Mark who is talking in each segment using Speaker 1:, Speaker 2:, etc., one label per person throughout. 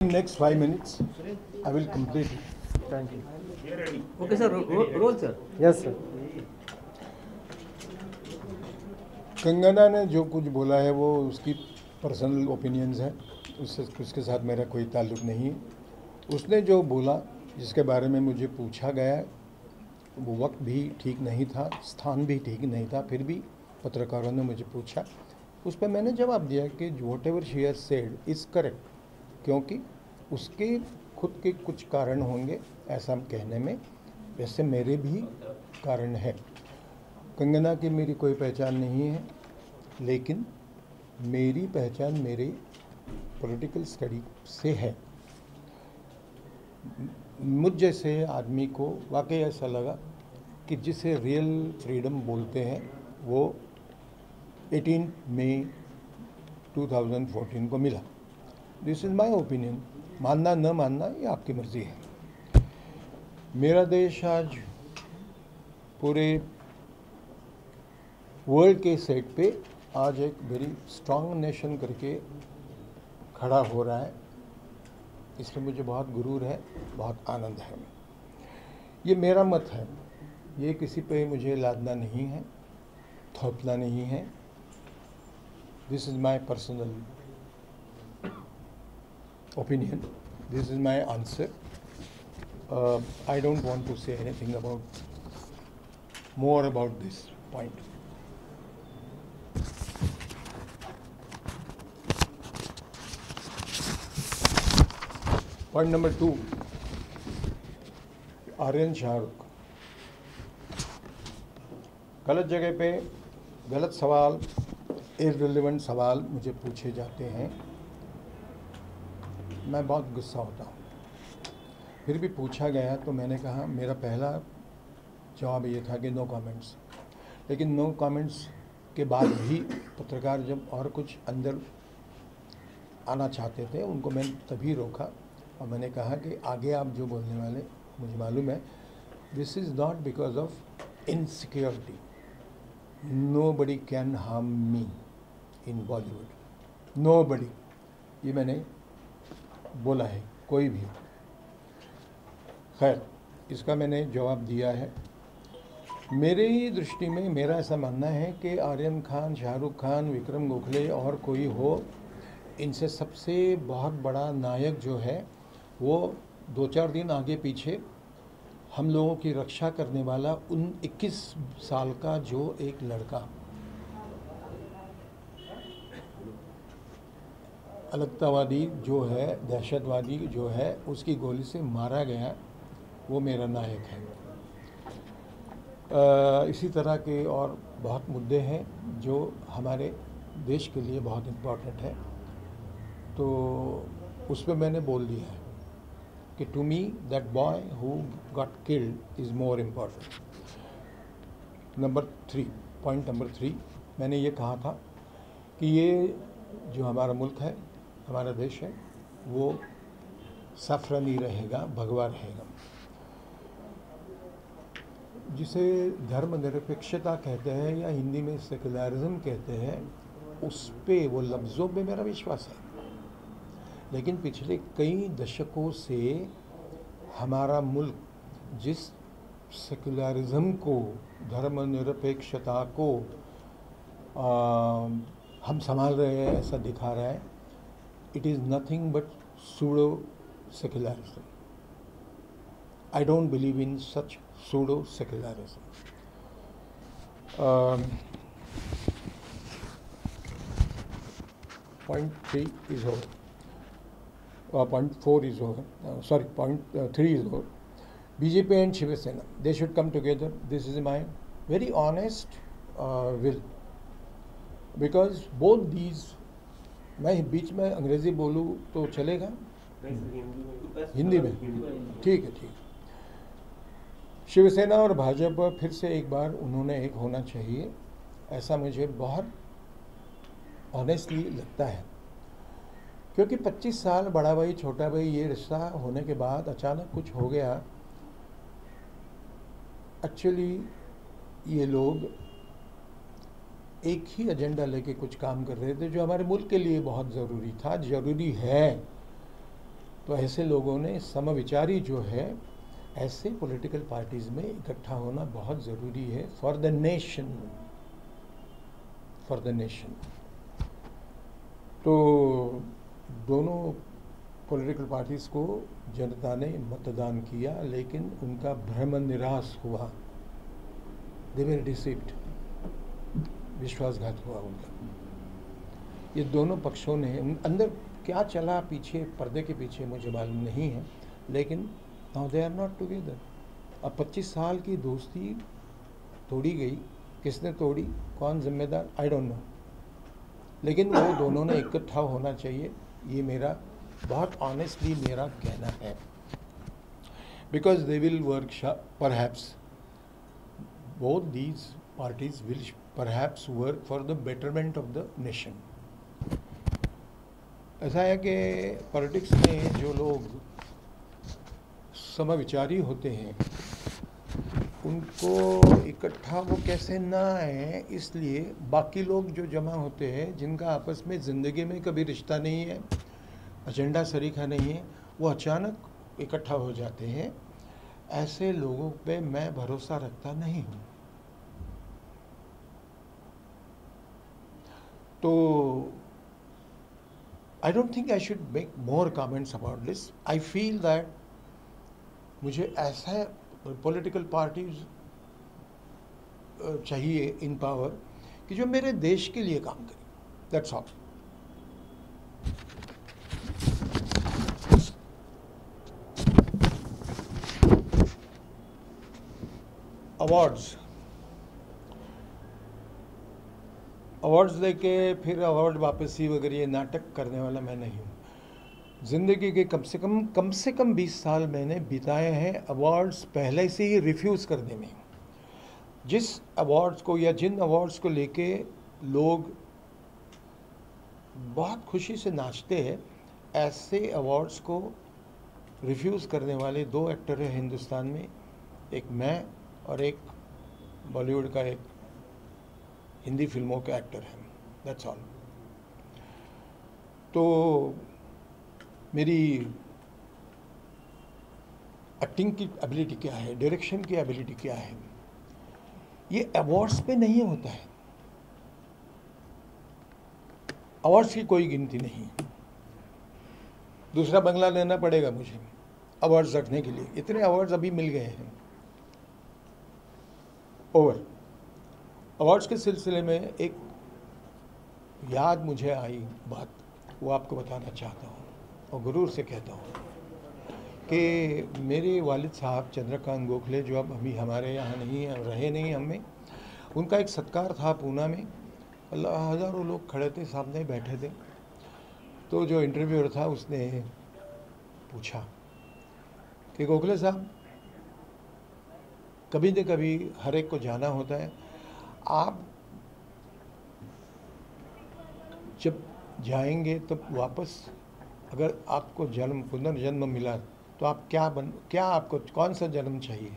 Speaker 1: In next 5 minutes, I will complete it.
Speaker 2: Thank you.
Speaker 3: Okay, sir. Roll, sir.
Speaker 2: Yes, sir.
Speaker 1: Kangana ने जो कुछ बोला है वो उसकी पर्सनल ओपिनियंस है, उसके साथ मेरा कोई ताल्लुक़ नहीं है। उसने जो बोला, जिसके बारे में मुझे पूछा गया, वो वक्त भी ठीक नहीं था, स्थान भी ठीक नहीं था, फिर भी पत्रकारों ने मुझे पूछा, उस पर मैंने जवाब दिया कि what ever she has said is correct, क्योंकि उसके खुद के कुछ कारण होंगे ऐसा कहने में, वैसे मेरे भी कारण है। कंगना की मेरी कोई पहचान नहीं है, लेकिन मेरी पहचान मेरे पॉलिटिकल स्टडी से है। मुझ जैसे आदमी को वाकई ऐसा लगा कि जिसे रियल फ्रीडम बोलते हैं वो 18 मई 2014 को मिला। दिस इज़ माय ओपिनियन, मानना न मानना ये आपकी मर्ज़ी है। मेरा देश आज पूरे वर्ल्ड के सेट पे आज एक वेरी स्ट्रांग नेशन करके खड़ा हो रहा है, इसमें मुझे बहुत गुरूर है, बहुत आनंद है। ये मेरा मत है, ये किसी पे मुझे लादना नहीं है, थोपना नहीं है। This is my personal opinion, this is my answer. I don't want to say anything about more about this point. Point number 2, Aryan Shahrukh. गलत जगह पे गलत सवाल, इररिलेवेंट सवाल मुझे पूछे जाते हैं, मैं बहुत गुस्सा होता हूँ। फिर भी पूछा गया तो मैंने कहा, मेरा पहला जवाब ये था कि नो कमेंट्स। लेकिन नो कमेंट्स के बाद भी पत्रकार जब और कुछ अंदर आना चाहते थे, उनको मैंने तभी रोका और मैंने कहा कि आगे आप जो बोलने वाले, मुझे मालूम है, this is not because of insecurity. Nobody can harm me in Bollywood, nobody, ये मैंने बोला है, कोई भी। खैर, इसका मैंने जवाब दिया है। मेरी दृष्टि में मेरा ऐसा मानना है कि आर्यन खान, शाहरुख खान, विक्रम गोखले और कोई हो, इनसे सबसे बहुत बड़ा नायक जो है वो 2-4 दिन आगे पीछे हम लोगों की रक्षा करने वाला 21 साल का जो एक लड़का अलगतावादी जो है, दहशतवादी जो है, उसकी गोली से मारा गया, वो मेरा नायक है। इसी तरह के और बहुत मुद्दे हैं जो हमारे देश के लिए बहुत इम्पोर्टेंट है, तो उस पर मैंने बोल दिया है कि to me that boy who got killed is more important. Point number 3, मैंने ये कहा था कि ये जो हमारा मुल्क है, हमारा देश है, वो सफरनी रहेगा, भगवा रहेगा। जिसे धर्मनिरपेक्षता कहते हैं या हिंदी में सेकुलरिज्म कहते हैं, उस पे, वो लफ्ज़ों पे मेरा विश्वास है। लेकिन पिछले कई दशकों से हमारा मुल्क जिस सेकुलरिज्म को, धर्मनिरपेक्षता को हम संभाल रहे हैं, ऐसा दिखा रहा है। It is nothing but pseudo secularism. I don't believe in such pseudo secularism. Point 3 is over, point 4 is over, point 3 is over. BJP and Shiv Sena, they should come together. This is my very honest will, because both these, मैं बीच में अंग्रेज़ी बोलूँ तो चलेगा? हिंदी में ठीक है, ठीक। शिवसेना और भाजपा फिर से एक बार उन्होंने एक होना चाहिए, ऐसा मुझे बहुत ऑनेस्टली लगता है, क्योंकि 25 साल बड़ा भाई छोटा भाई ये रिश्ता होने के बाद अचानक कुछ हो गया। एक्चुअली ये लोग एक ही एजेंडा लेके कुछ काम कर रहे थे जो हमारे मुल्क के लिए बहुत ज़रूरी था, ज़रूरी है। तो ऐसे लोगों ने समविचारी जो है, ऐसे पॉलिटिकल पार्टीज़ में इकट्ठा होना बहुत ज़रूरी है for the nation, for the nation. तो दोनों पॉलिटिकल पार्टीज़ को जनता ने मतदान किया, लेकिन उनका भ्रम निराश हुआ, दे वर डिसीव्ड, विश्वासघात हुआ उनका। ये दोनों पक्षों ने अंदर क्या चला पीछे, पर्दे के पीछे मुझे मालूम नहीं है, लेकिन now they are not together. अब 25 साल की दोस्ती तोड़ी गई, किसने तोड़ी, कौन जिम्मेदार, आई डोंट नो, लेकिन वो दोनों ने इकट्ठा होना चाहिए, ये मेरा बहुत ऑनेस्टली मेरा कहना है। Because they will work, perhaps both these parties will perhaps work for the betterment of the nation. ऐसा है कि पॉलिटिक्स में जो लोग समविचारी होते हैं उनको इकट्ठा वो कैसे ना आए, इसलिए बाकी लोग जो जमा होते हैं जिनका आपस में ज़िंदगी में कभी रिश्ता नहीं है, एजेंडा सरीखा नहीं है, वो अचानक इकट्ठा हो जाते हैं। ऐसे लोगों पे मैं भरोसा रखता नहीं हूँ। तो I don't think I should make more comments about this. I feel that मुझे ऐसा पॉलिटिकल पार्टीज चाहिए इन पावर कि जो मेरे देश के लिए काम करे, दैट्स ऑल। अवार्ड्स लेके फिर अवार्ड वापसी वगैरह ये नाटक करने वाला मैं नहीं हूँ। ज़िंदगी के कम से कम 20 साल मैंने बिताए हैं अवार्ड्स पहले से ही रिफ्यूज़ करने में। जिस अवार्ड्स को या जिन अवार्ड्स को लेके लोग बहुत खुशी से नाचते हैं, ऐसे अवार्ड्स को रिफ्यूज़ करने वाले 2 एक्टर हैं हिंदुस्तान में, एक मैं और एक बॉलीवुड का एक हिंदी फिल्मों के एक्टर हैं, दैट्स ऑल। तो मेरी एक्टिंग की एबिलिटी क्या है, डायरेक्शन की एबिलिटी क्या है, ये अवार्ड्स पे नहीं होता है। अवार्ड्स की कोई गिनती नहीं। दूसरा बंगला लेना पड़ेगा मुझे अवार्ड्स रखने के लिए, इतने अवार्ड्स अभी मिल गए हैं। ओवर अवार्ड्स के सिलसिले में एक याद मुझे आई बात, वो आपको बताना चाहता हूँ और गुरूर से कहता हूँ कि मेरे वालिद साहब चंद्रकांत गोखले, जो अब अभी हमारे यहाँ नहीं है, रहे नहीं हमें, उनका एक सत्कार था पूना में। हज़ारों लोग खड़े थे, सामने बैठे थे। तो जो इंटरव्यूअर था उसने पूछा कि गोखले साहब, कभी न कभी हर एक को जाना होता है, आप जब जाएंगे तो वापस अगर आपको पुनर्जन्म मिला तो आप क्या आपको कौन सा जन्म चाहिए?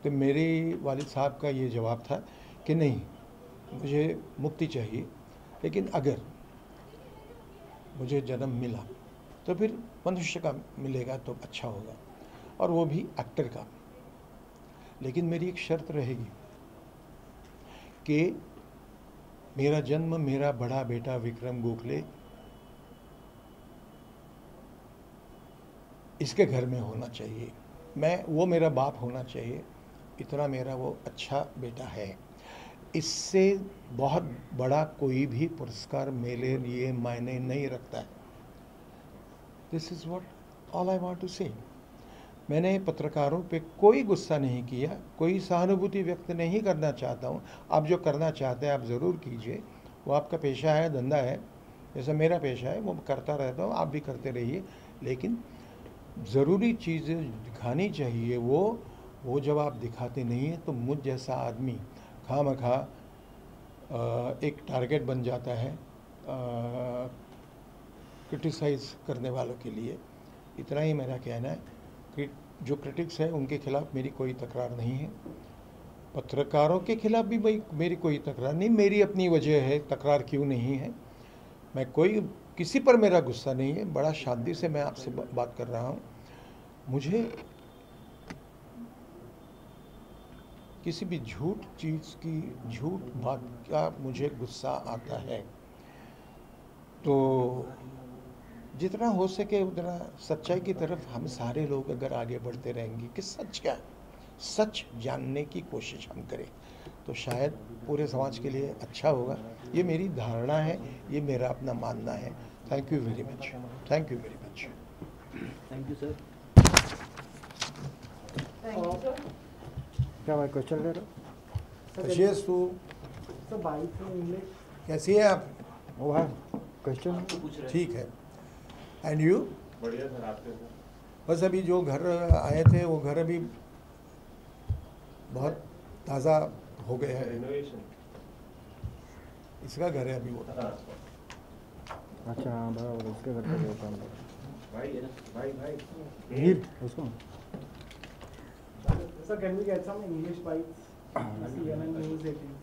Speaker 1: तो मेरे वालिद साहब का ये जवाब था कि नहीं, मुझे मुक्ति चाहिए, लेकिन अगर मुझे जन्म मिला तो फिर मनुष्य का मिलेगा तो अच्छा होगा, और वो भी एक्टर का। लेकिन मेरी एक शर्त रहेगी कि मेरा जन्म मेरा बड़ा बेटा विक्रम गोखले इसके घर में होना चाहिए, वो मेरा बाप होना चाहिए, इतना मेरा वो अच्छा बेटा है। इससे बहुत बड़ा कोई भी पुरस्कार मेरे लिए मायने नहीं रखता है। This is what all I want to say. मैंने पत्रकारों पे कोई गुस्सा नहीं किया, कोई सहानुभूति व्यक्त नहीं करना चाहता हूँ। आप जो करना चाहते हैं आप ज़रूर कीजिए, वो आपका पेशा है, धंधा है, जैसा मेरा पेशा है वो करता रहता हूँ, आप भी करते रहिए। लेकिन ज़रूरी चीज़ें दिखानी चाहिए, वो जब आप दिखाते नहीं हैं तो मुझ जैसा आदमी खामखा एक टारगेट बन जाता है क्रिटिसाइज़ करने वालों के लिए। इतना ही मेरा कहना है कि जो क्रिटिक्स है उनके खिलाफ़ मेरी कोई तकरार नहीं है, पत्रकारों के खिलाफ़ भी मेरी कोई तकरार नहीं। मेरी अपनी वजह है तकरार क्यों नहीं है। मैं कोई किसी पर मेरा गुस्सा नहीं है, बड़ा शांति से मैं आपसे बात कर रहा हूँ। मुझे किसी भी झूठ चीज़ की, झूठ बात का मुझे गुस्सा आता है। तो जितना हो सके उतना सच्चाई की तरफ हम सारे लोग अगर आगे बढ़ते रहेंगे कि सच क्या, सच जानने की कोशिश हम करें, तो शायद पूरे समाज के लिए अच्छा होगा। ये मेरी धारणा है, ये मेरा अपना मानना है। Thank you very much, thank you very much.
Speaker 3: Thank you sir.
Speaker 2: क्या भाई क्वेश्चन ले रहे हो?
Speaker 1: कशिश तू कैसी है आप?
Speaker 2: वो भाई क्वेश्चन
Speaker 1: ठीक है। And you?
Speaker 4: बढ़िया सर, आपके सर।
Speaker 1: बस अभी जो घर आए थे वो घर अभी बहुत ताज़ा हो गया है।
Speaker 4: रिनोवेशन।
Speaker 1: इसका घर है अभी वो।
Speaker 2: अच्छा हाँ बराबर उसके घर पे गए थे हम लोग।
Speaker 4: भाई
Speaker 2: हीर उसको
Speaker 5: Sir, can we get some English bites? CNN News 18.